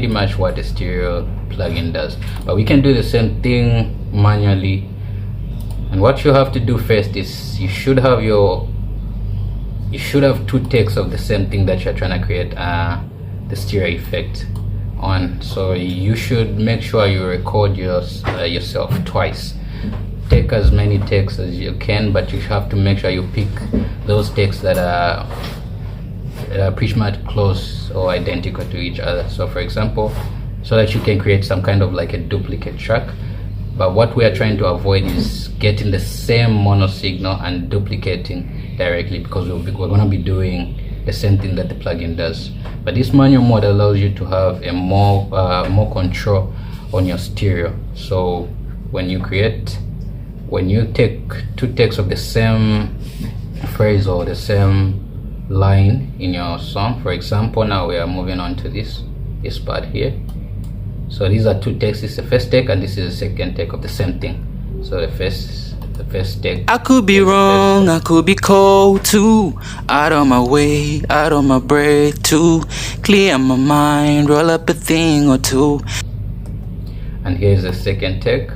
pretty much what the stereo plugin does, but we can do the same thing manually. And what you have to do first is you should have two takes of the same thing that you're trying to create the stereo effect on. So you should make sure you record yourself twice. Take as many takes as you can, but you have to make sure you pick those takes that are pretty much close or identical to each other. So for example, so that you can create some kind of like a duplicate track. But what we are trying to avoid is getting the same mono signal and duplicating directly, because we're going to be doing the same thing that the plugin does. But this manual mode allows you to have a more control on your stereo. So when you take two takes of the same phrase or the same line in your song, for example, now we are moving on to this part here. So these are two takes. This is the first take and this is the second take of the same thing. So the first take. I could be wrong, I could be cold too. Out of my way, out of my breath too. Clear my mind, roll up a thing or two. And here's the second take.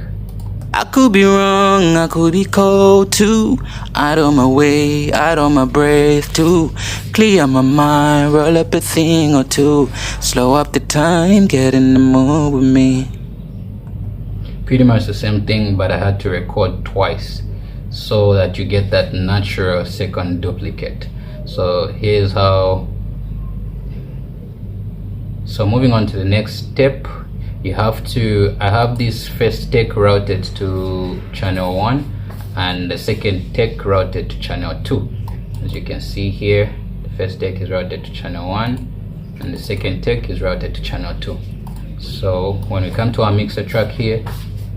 I could be wrong, I could be cold too. Out of my way, out of my breath too. Clear my mind, roll up a thing or two. Slow up the time, get in the mood with me. Pretty much the same thing, but I had to record twice so that you get that natural second duplicate. So here's how. So moving on to the next step, I have this first take routed to channel 1 and the second take routed to channel 2. As you can see here, the first take is routed to channel 1 and the second take is routed to channel 2. So when we come to our mixer track here,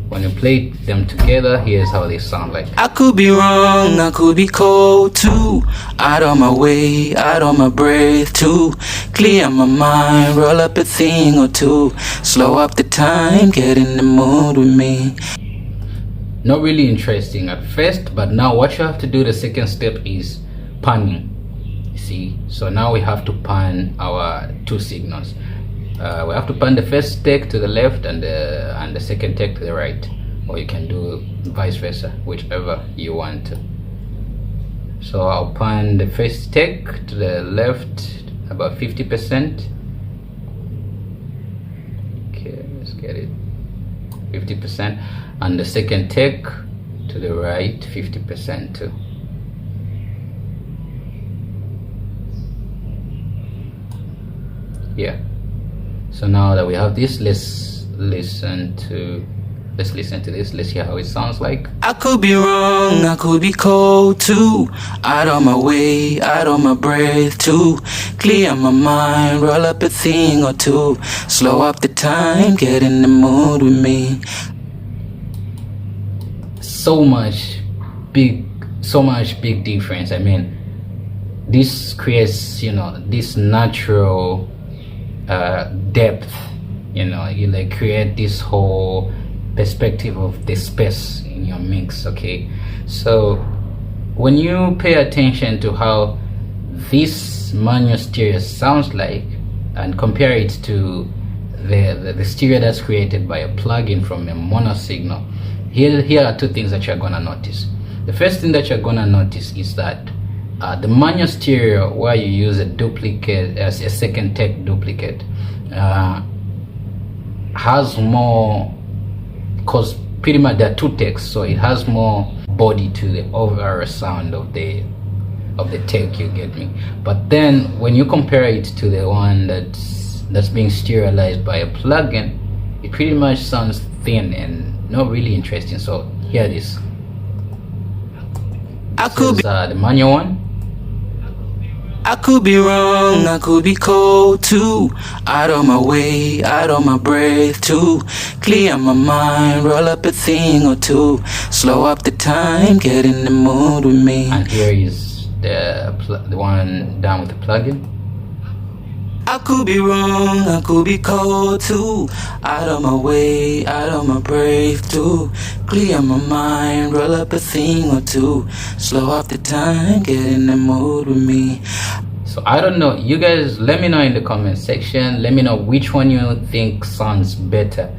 when you play them together, here's how they sound like. I could be wrong, I could be cold too. Out of my way, out of my breath too. Clear my mind, roll up a thing or two. Slow up the time, get in the mood with me. Not really interesting at first, but now what you have to do, the second step, is panning. See, so now we have to pan our two signals. We have to pan the first take to the left and the second take to the right, or you can do vice versa, whichever you want to. So I'll pan the first take to the left about 50%. Okay, let's get it 50%, and the second take to the right 50% too. Yeah. So now that we have this, let's listen to this. Let's hear how it sounds like. I could be wrong, I could be cold too. Out of my way, out of my breath too. Clear my mind, roll up a thing or two. Slow up the time, get in the mood with me. So much big difference. I mean, this creates, this natural depth. You like create this whole perspective of the space in your mix. Okay, so when you pay attention to how this manual stereo sounds like and compare it to the stereo that's created by a plugin from a mono signal, here are two things that you're gonna notice. The first thing that you're gonna notice is that the manual stereo, where you use a duplicate as a second take duplicate, has more, because pretty much there are two takes, so it has more body to the overall sound of the take, you get me? But then when you compare it to the one that's being stereolized by a plugin, it pretty much sounds thin and not really interesting. So here it is. This is the manual one. I could be wrong, I could be cold too. Out of my way, out of my breath too. Clear my mind, roll up a thing or two. Slow up the time, get in the mood with me. And here is the one down with the plugin. I could be wrong, I could be cold too. Out of my way, out of my breath too. Clear my mind, roll up a thing or two. Slow up the time, get in the mood with me. So I don't know, you guys let me know in the comment section. Let me know which one you think sounds better.